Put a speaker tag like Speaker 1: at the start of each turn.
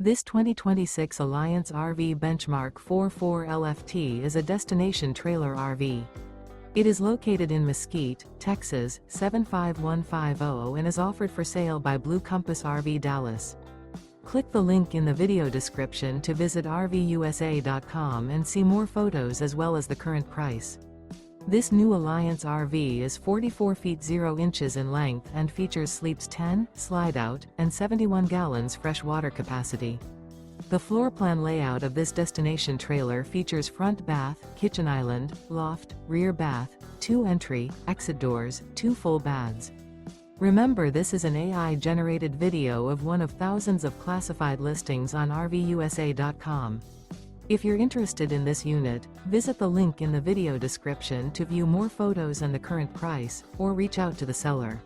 Speaker 1: This 2026 Alliance RV Benchmark 44 LFT is a destination trailer RV. It is located in Mesquite, Texas, 75150 and is offered for sale by Blue Compass RV Dallas. Click the link in the video description to visit RVUSA.com and see more photos as well as the current price. This new Alliance RV is 44 feet 0 inches in length and features sleeps 10, slide-out, and 71 gallons fresh water capacity. The floor plan layout of this destination trailer features front bath, kitchen island, loft, rear bath, 2 entry, exit doors, 2 full baths. Remember, this is an AI-generated video of one of thousands of classified listings on RVUSA.com. If you're interested in this unit, visit the link in the video description to view more photos and the current price, or reach out to the seller.